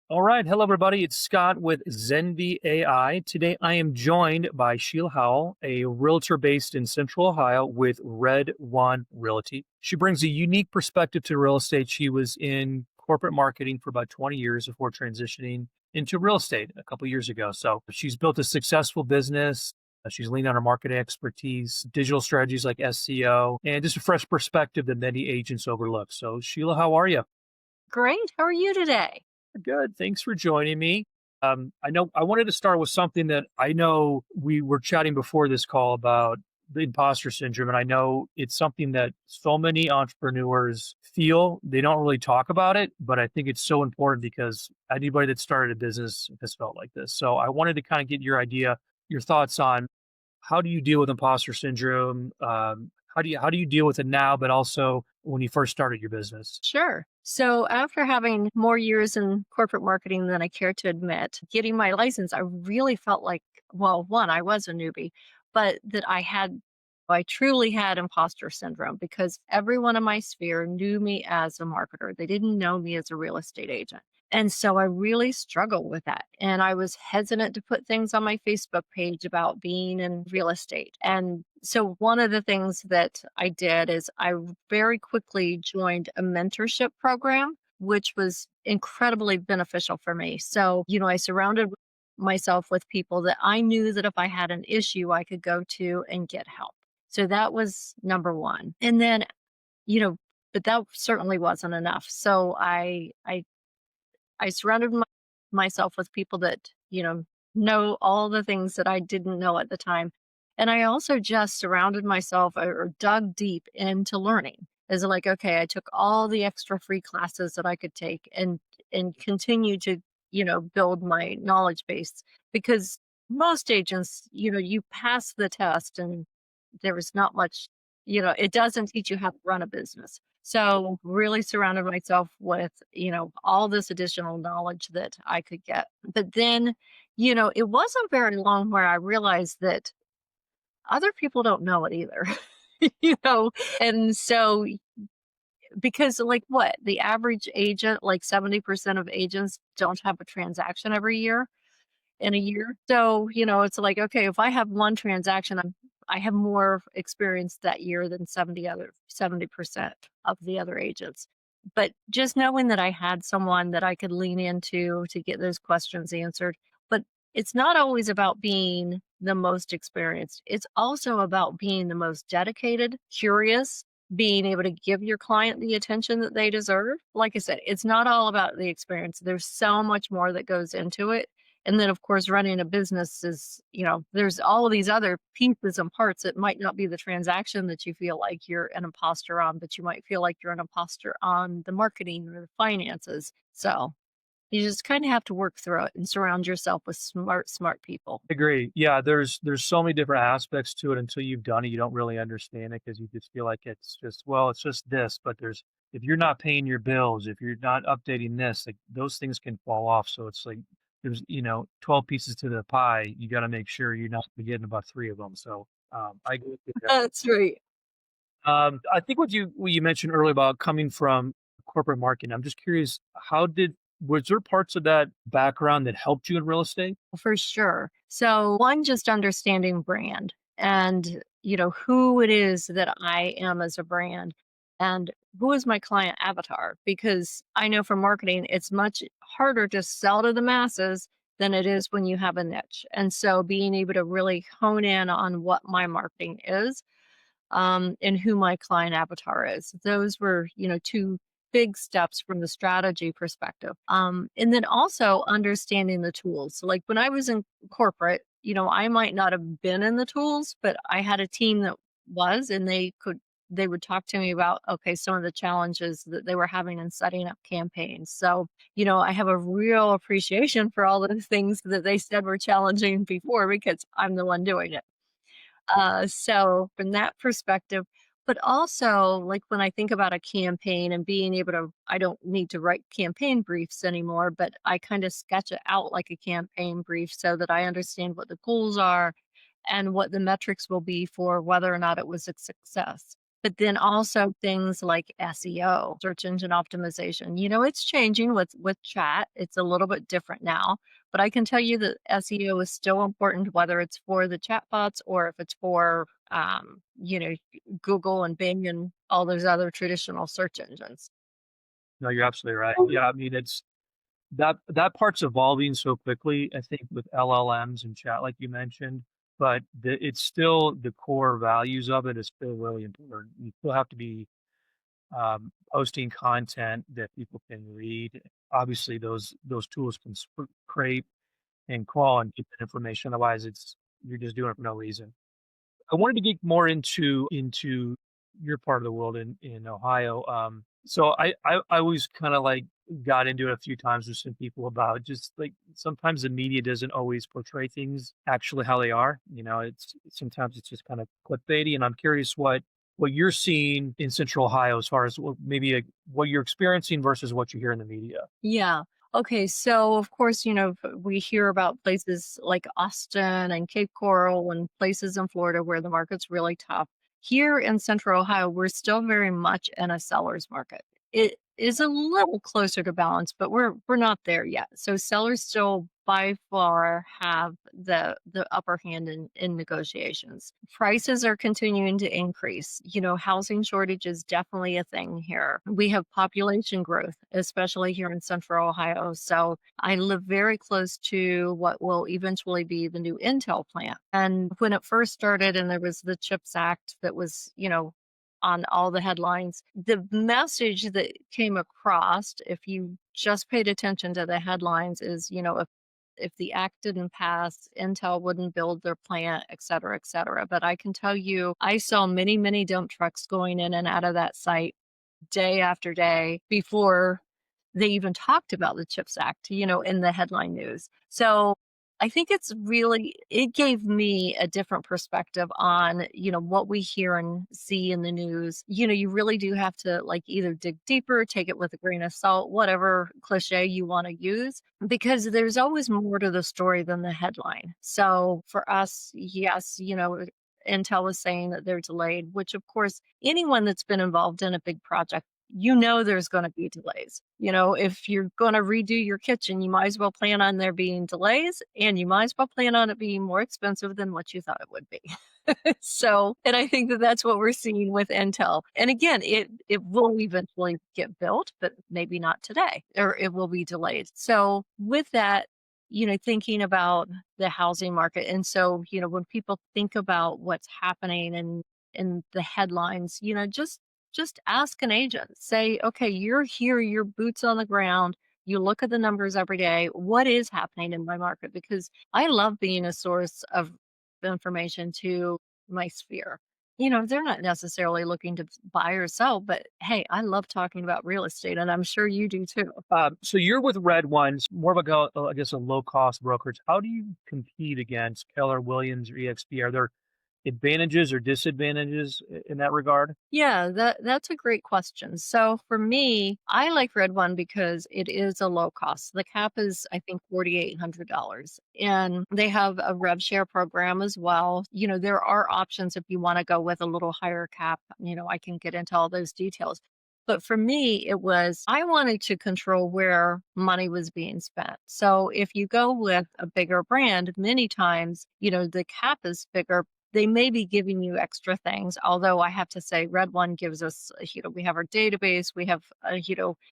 All right. Hello, everybody. It's Scott with Zenvi AI. Today, I am joined by Sheila Howell, a realtor based in Central Ohio with Red One Realty. She brings a unique perspective to real estate. She was in corporate marketing for about 20 years before transitioning into real estate a couple years ago. So she's built a successful business. She's leaned on her marketing expertise, digital strategies like SEO, and just a fresh perspective that many agents overlook. So, Sheila, how are you? Great. How are you today? Good. Thanks for joining me. I know I wanted to start with something that I know we were chatting before this call about the imposter syndrome. And I know it's something that so many entrepreneurs feel. They don't really talk about it, but I think it's so important because anybody that started a business has felt like this. So I wanted to kind of get your thoughts on how do you deal with imposter syndrome? How do you deal with it now, but also when you first started your business? Sure. So, after having more years in corporate marketing than I care to admit, getting my license, I really felt like, well, one, I was a newbie, but I truly had imposter syndrome because everyone in my sphere knew me as a marketer. They didn't know me as a real estate agent. And so I really struggled with that. And I was hesitant to put things on my Facebook page about being in real estate. And so one of the things that I did is I very quickly joined a mentorship program, which was incredibly beneficial for me. So, I surrounded myself with people that I knew that if I had an issue, I could go to and get help. So that was number one. And then, you know, but that certainly wasn't enough. So I surrounded myself with people that, know all the things that I didn't know at the time. And I also just surrounded myself or dug deep into learning. Is like, okay, I took all the extra free classes that I could take and continue to, build my knowledge base because most agents, you pass the test and there was not much, it doesn't teach you how to run a business. So really surrounded myself with, all this additional knowledge that I could get. But then, it wasn't very long where I realized that other people don't know it either. you know, and so because like what the average agent, like 70% of agents don't have a transaction every year in a year. So, it's like, okay, if I have one transaction, I have more experience that year than 70% of the other agents. But just knowing that I had someone that I could lean into to get those questions answered. But it's not always about being the most experienced. It's also about being the most dedicated, curious, being able to give your client the attention that they deserve. Like I said, it's not all about the experience. There's so much more that goes into it, and then, of course, running a business is, there's all of these other pieces and parts. It might not be the transaction that you feel like you're an imposter on, but you might feel like you're an imposter on the marketing or the finances. So you just kind of have to work through it and surround yourself with smart people. Agree. Yeah, there's so many different aspects to it until you've done it, you don't really understand it because you just feel like it's just this, but there's if you're not paying your bills, if you're not updating this, like those things can fall off. So it's like there's, 12 pieces to the pie. You got to make sure you're not forgetting about three of them. So I agree with you there. That's right. I think what you mentioned earlier about coming from corporate marketing, I'm just curious, was there parts of that background that helped you in real estate? For sure. So, one, just understanding brand and, who it is that I am as a brand and who is my client avatar. Because I know from marketing, it's much harder to sell to the masses than it is when you have a niche. And so, being able to really hone in on what my marketing is and who my client avatar is. Those were, two big steps from the strategy perspective. And then also understanding the tools. So, like when I was in corporate, I might not have been in the tools, but I had a team that was, and they would talk to me about, okay, some of the challenges that they were having in setting up campaigns. So, I have a real appreciation for all the things that they said were challenging before because I'm the one doing it. So from that perspective, but also like when I think about a campaign and being able to, I don't need to write campaign briefs anymore, but I kind of sketch it out like a campaign brief so that I understand what the goals are and what the metrics will be for whether or not it was a success. But then also things like SEO, search engine optimization. It's changing with chat. It's a little bit different now, but I can tell you that SEO is still important, whether it's for the chatbots or if it's for Google and Bing and all those other traditional search engines. No, you're absolutely right. Yeah, I mean, it's that part's evolving so quickly, I think, with LLMs and chat, like you mentioned, but it's still the core values of it is still really important. You still have to be posting content that people can read. Obviously, those tools can scrape and crawl and get that information. Otherwise, you're just doing it for no reason. I wanted to get more into your part of the world in Ohio. So I always kind of like got into it a few times with some people about just like sometimes the media doesn't always portray things actually how they are. It's sometimes it's just kind of clickbaity, and I'm curious what you're seeing in Central Ohio as far as maybe what you're experiencing versus what you hear in the media. Yeah. Okay. So, of course, we hear about places like Austin and Cape Coral and places in Florida where the market's really tough. Here in Central Ohio, we're still very much in a seller's market. It is a little closer to balance, but we're not there yet. So sellers still by far have the upper hand in negotiations. Prices are continuing to increase. Housing shortage is definitely a thing here. We have population growth, especially here in Central Ohio. So I live very close to what will eventually be the new Intel plant. And when it first started and there was the CHIPS Act that was, on all the headlines, the message that came across, if you just paid attention to the headlines, is, if the act didn't pass, Intel wouldn't build their plant, et cetera, et cetera. But I can tell you, I saw many, many dump trucks going in and out of that site day after day before they even talked about the CHIPS Act, in the headline news. So I think it gave me a different perspective on, what we hear and see in the news. You really do have to like either dig deeper, take it with a grain of salt, whatever cliche you want to use, because there's always more to the story than the headline. So for us, yes, Intel was saying that they're delayed, which of course, anyone that's been involved in a big project, there's going to be delays. If you're going to redo your kitchen, you might as well plan on there being delays, and you might as well plan on it being more expensive than what you thought it would be. So, and I think that that's what we're seeing with Intel. And again, it will eventually get built, but maybe not today, or it will be delayed. So with that, thinking about the housing market. And so, when people think about what's happening in the headlines, just ask an agent. Say, okay, you're here, your boots on the ground. You look at the numbers every day. What is happening in my market? Because I love being a source of information to my sphere. They're not necessarily looking to buy or sell, but hey, I love talking about real estate, and I'm sure you do too. So you're with Red Ones, more of I guess, a low cost brokerage. How do you compete against Keller Williams or EXP? Are there advantages or disadvantages in that regard? Yeah, that's a great question. So for me, I like Red One because it is a low cost. The cap is, I think, $4,800, and they have a rev share program as well. There are options if you want to go with a little higher cap. I can get into all those details. But for me, I wanted to control where money was being spent. So if you go with a bigger brand, many times, the cap is bigger. They may be giving you extra things, although I have to say Red One gives us, we have our database, we have,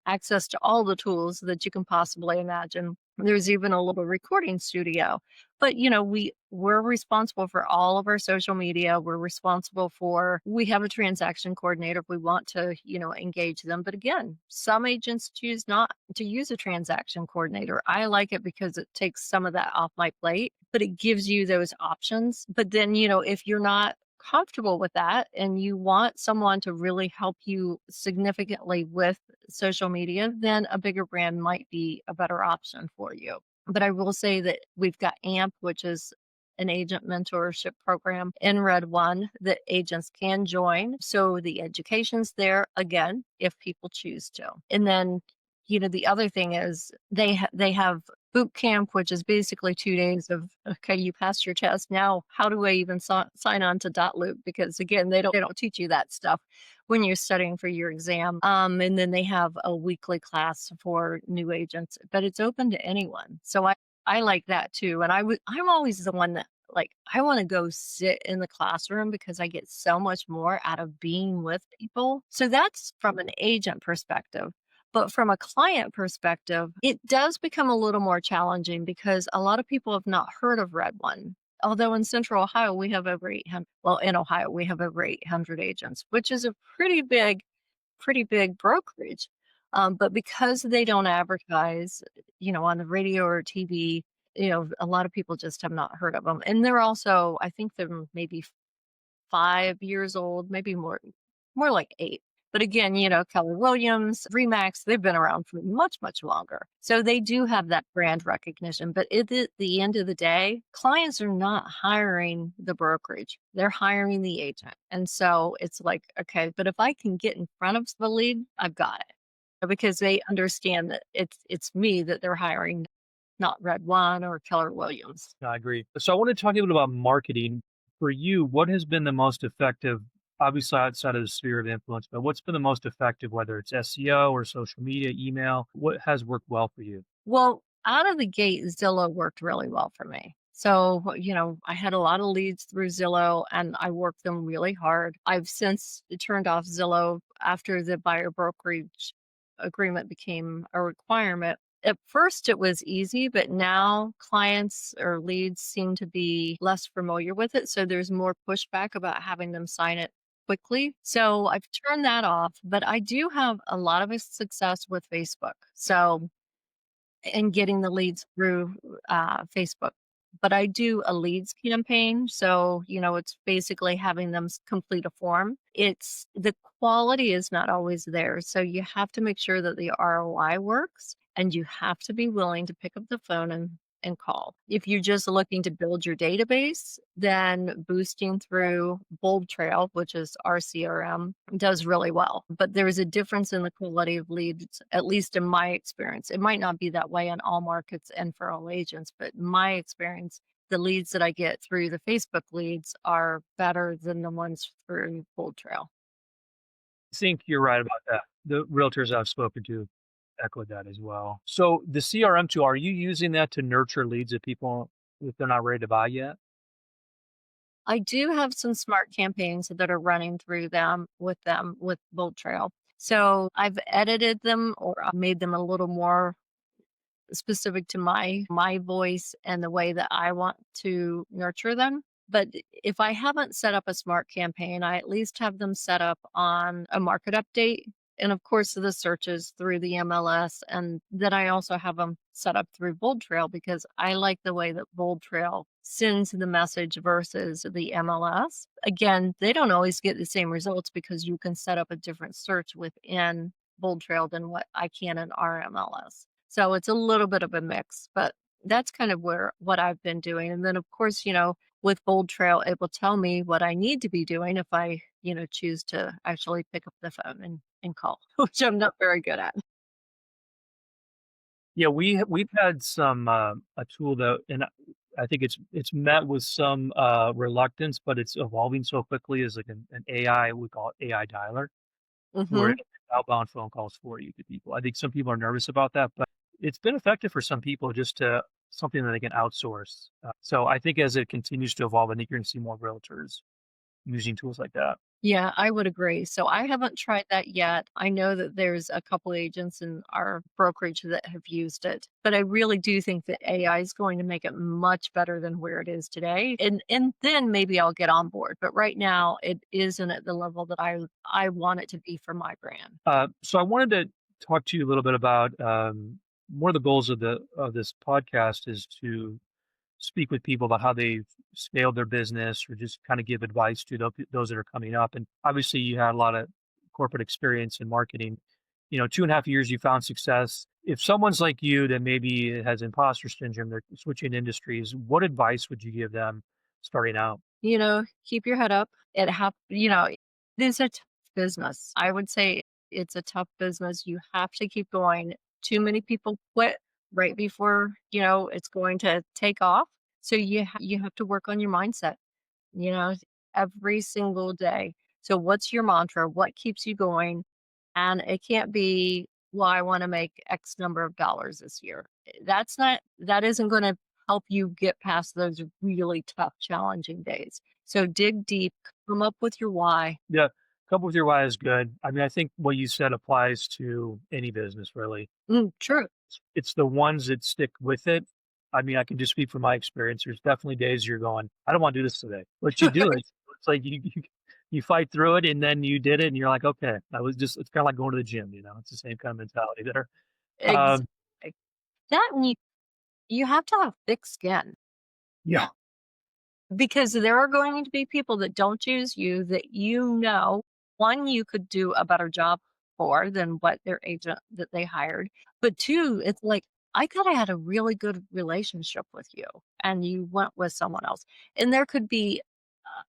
access to all the tools that you can possibly imagine. There's even a little recording studio. But, we're responsible for all of our social media. We have a transaction coordinator if we want to, engage them. But again, some agents choose not to use a transaction coordinator. I like it because it takes some of that off my plate, but it gives you those options. But then, if you're not comfortable with that and you want someone to really help you significantly with social media, then a bigger brand might be a better option for you. But I will say that we've got AMP, which is an agent mentorship program in Red One that agents can join. So the education's there again, if people choose to. And then, the other thing is they have boot camp, which is basically 2 days of, okay, you passed your test. Now, how do I even sign on to dot loop? Because again, they don't teach you that stuff when you're studying for your exam. And then they have a weekly class for new agents, but it's open to anyone. So I like that too. And I'm always the one that, like, I want to go sit in the classroom because I get so much more out of being with people. So that's from an agent perspective. But from a client perspective, it does become a little more challenging because a lot of people have not heard of Red One. Although in Central Ohio, we have over 800, well, in Ohio, we have over 800 agents, which is a pretty big brokerage. But because they don't advertise, on the radio or TV, a lot of people just have not heard of them. And they're also, I think they're maybe 5 years old, maybe more like 8. But again, Keller Williams, Remax, they've been around for much, much longer. So they do have that brand recognition. But at the end of the day, clients are not hiring the brokerage. They're hiring the agent. And so it's like, okay, but if I can get in front of the lead, I've got it. Because they understand that it's me that they're hiring, not Red One or Keller Williams. I agree. So I want to talk a little bit about marketing. For you, what has been the most effective, obviously outside of the sphere of influence, but what's been the most effective, whether it's SEO or social media, email? What has worked well for you? Well, out of the gate, Zillow worked really well for me. So, I had a lot of leads through Zillow and I worked them really hard. I've since turned off Zillow after the buyer brokerage agreement became a requirement. At first, it was easy, but now clients or leads seem to be less familiar with it. So there's more pushback about having them sign it quickly. So I've turned that off, but I do have a lot of success with Facebook. So and getting the leads through Facebook. But I do a leads campaign. So, it's basically having them complete a form. It's the quality is not always there. So you have to make sure that the ROI works and you have to be willing to pick up the phone and call. If you're just looking to build your database, then boosting through Bold Trail, which is our CRM, does really well. But there is a difference in the quality of leads, at least in my experience. It might not be that way in all markets and for all agents, but in my experience, the leads that I get through the Facebook leads are better than the ones through Bold Trail. I think you're right about that. The realtors I've spoken to echoed that as well. So the CRM tool, are you using that to nurture leads if people, if they're not ready to buy yet? I do have some smart campaigns that are running through them with Bold Trail. So I've edited them or I made them a little more specific to my voice and the way that I want to nurture them. But if I haven't set up a smart campaign, I at least have them set up on a market update. And of course, the searches through the MLS. And then I also have them set up through Bold Trail because I like the way that Bold Trail sends the message versus the MLS. Again, they don't always get the same results because you can set up a different search within Bold Trail than what I can in our MLS. So it's a little bit of a mix, but that's kind of what I've been doing. And then of course, with Bold Trail, it will tell me what I need to be doing if I, choose to actually pick up the phone and call, which I'm not very good at. Yeah, we've had some a tool that, and I think it's met with some reluctance, but it's evolving so quickly. Is like an AI, we call it AI dialer, where it Hmm. outbound phone calls for you to people. I think some people are nervous about that, but it's been effective for some people just to something that they can outsource. So I think as it continues to evolve, I think you're going to see more realtors using tools like that. Yeah, I would agree. So I haven't tried that yet. I know that there's a couple agents in our brokerage that have used it, but I really do think that AI is going to make it much better than where it is today. And then maybe I'll get on board. But right now it isn't at the level that I want it to be for my brand. So I wanted to talk to you a little bit about one of the goals of the of this podcast is to speak with people about how they've scaled their business or just kind of give advice to those that are coming up. And obviously, you had a lot of corporate experience in marketing. 2.5 years, you found success. If someone's like you that maybe has imposter syndrome, they're switching industries, what advice would you give them starting out? Keep your head up. It is a tough business. I would say it's a tough business. You have to keep going. Too many people quit right before, it's going to take off. So you have to work on your mindset, you know, every single day. So what's your mantra? What keeps you going? And it can't be, well, I want to make X number of dollars this year. That isn't going to help you get past those really tough, challenging days. So dig deep, come up with your why. Yeah, couple with your why is good. I mean, I think what you said applies to any business, really. True. It's the ones that stick with it. I mean, I can just speak from my experience. There's definitely days you're going, I don't want to do this today, but you do it. It's like you fight through it, and then you did it, and you're like, okay, I was just. It's kind of like going to the gym. It's the same kind of mentality there. Um, Exactly. That and you have to have thick skin. yeah, Because there are going to be people that don't choose you that one, you could do a better job for than what their agent that they hired. But two, it's like, I thought I had a really good relationship with you and you went with someone else. And there could be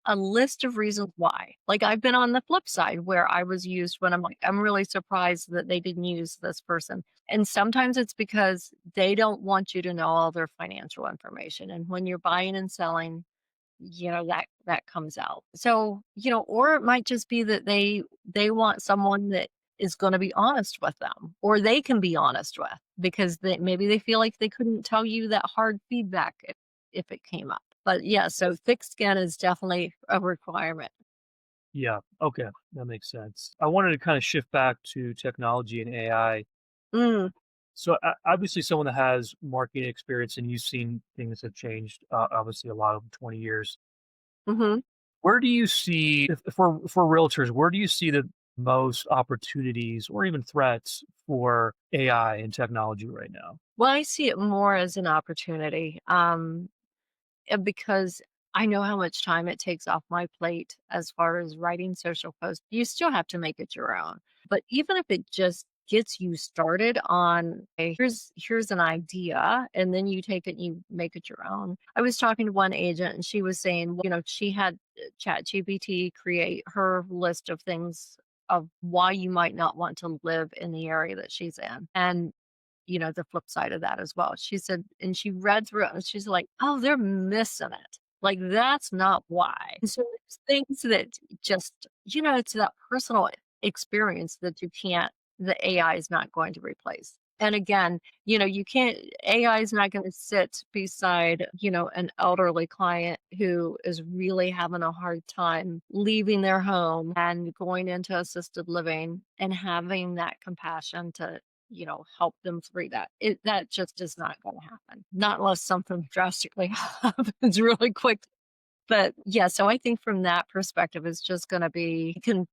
a list of reasons why. Like I've been on the flip side where I was used when I'm like, I'm really surprised that they didn't use this person. And sometimes it's because they don't want you to know all their financial information. And when you're buying and selling, that comes out. So, or it might just be that they want someone that is going to be honest with them, or they can be honest with, because maybe they feel like they couldn't tell you that hard feedback if it came up. But yeah, so thick skin is definitely a requirement. yeah, okay, that makes sense. I wanted to kind of shift back to technology and AI. Mm, So obviously, someone that has marketing experience and you've seen things have changed, obviously, a lot over 20 years. hmm Where do you see for realtors, where do you see the most opportunities or even threats for AI and technology right now? Well, I see it more as an opportunity. Because I know how much time it takes off my plate as far as writing social posts. You still have to make it your own. But even if it just gets you started on, "Hey, here's an idea," and then you take it and you make it your own. I was talking to one agent and she was saying, she had ChatGPT create her list of things of why you might not want to live in the area that she's in. And the flip side of that as well. She said, and she read through it and she's like, "Oh, they're missing it. Like, that's not why." And so there's things that just, it's that personal experience that the AI is not going to replace. And again, you can't, AI is not going to sit beside, an elderly client who is really having a hard time leaving their home and going into assisted living and having that compassion to help them through that. That just is not going to happen. Not unless something drastically happens really quick. But yeah, so I think from that perspective, it's just going to be, it can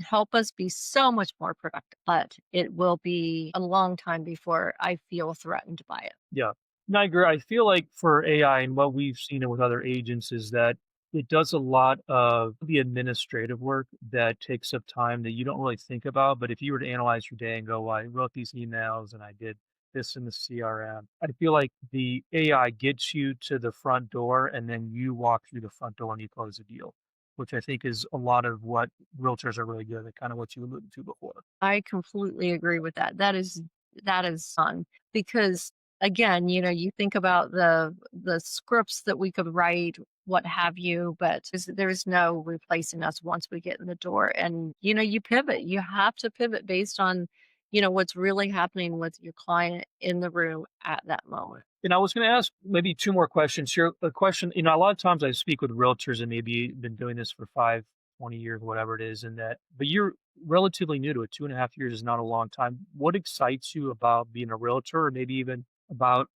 help us be so much more productive, but it will be a long time before I feel threatened by it. Yeah. No, I agree. I feel like for AI and what we've seen it with other agents is that it does a lot of the administrative work that takes up time that you don't really think about. But if you were to analyze your day and go, well, I wrote these emails and I did this in the CRM, I feel like the AI gets you to the front door and then you walk through the front door and you close the deal, which I think is a lot of what realtors are really good at, kind of what you alluded to before. I completely agree with that. That is fun because again, you think about the scripts that we could write, what have you, but there's no replacing us once we get in the door. And you pivot. You have to pivot based on, what's really happening with your client in the room at that moment. And I was going to ask maybe two more questions here. A question, a lot of times I speak with realtors and maybe been doing this for 5, 20 years, whatever it is, and that, but you're relatively new to it. 2.5 years is not a long time. What excites you about being a realtor, or maybe even about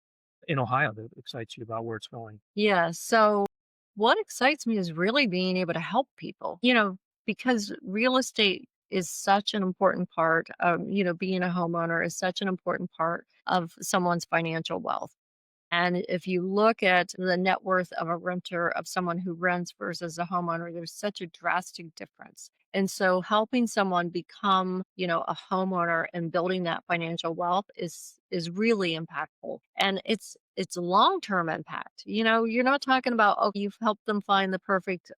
in Ohio that excites you about where it's going? Yeah. So what excites me is really being able to help people, because real estate is such an important part of, being a homeowner is such an important part of someone's financial wealth. And if you look at the net worth of a renter, of someone who rents versus a homeowner, there's such a drastic difference. And so helping someone become, a homeowner and building that financial wealth is really impactful. And it's long-term impact. You're not talking about, oh, you've helped them find the perfect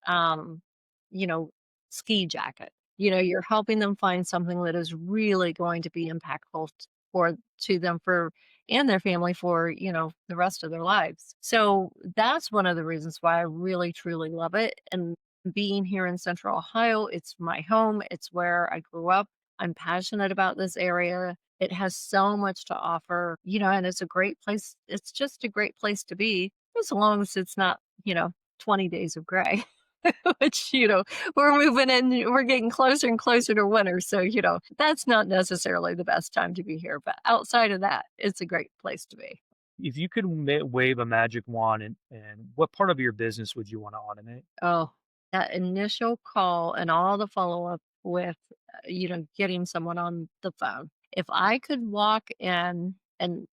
you know, ski jacket. You're helping them find something that is really going to be impactful for to them for and their family for, the rest of their lives. So that's one of the reasons why I really truly love it. And being here in Central Ohio, it's my home, it's where I grew up. I'm passionate about this area. It has so much to offer, and it's a great place. It's just a great place to be as long as it's not, 20 days of gray, which, we're moving in, we're getting closer and closer to winter. So, that's not necessarily the best time to be here. But outside of that, it's a great place to be. If you could wave a magic wand, and what part of your business would you want to automate? Oh, that initial call and all the follow-up with, getting someone on the phone. If I could walk in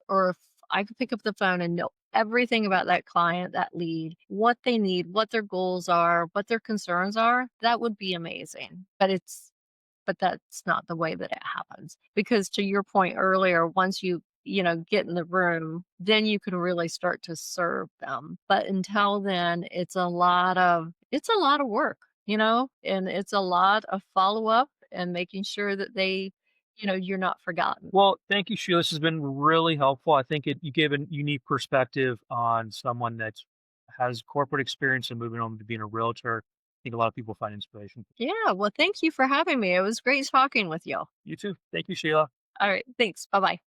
or if I could pick up the phone and know everything about that client, that lead, what they need, what their goals are, what their concerns are, that would be amazing. But that's not the way that it happens. Because to your point earlier, once you, get in the room, then you can really start to serve them. But until then, it's a lot of work, and it's a lot of follow-up and making sure that you're not forgotten. Well, thank you, Sheila. This has been really helpful. I think you gave a unique perspective on someone that has corporate experience and moving on to being a realtor. I think a lot of people find inspiration. Yeah, well, thank you for having me. It was great talking with you. You too. Thank you, Sheila. All right, thanks. Bye-bye.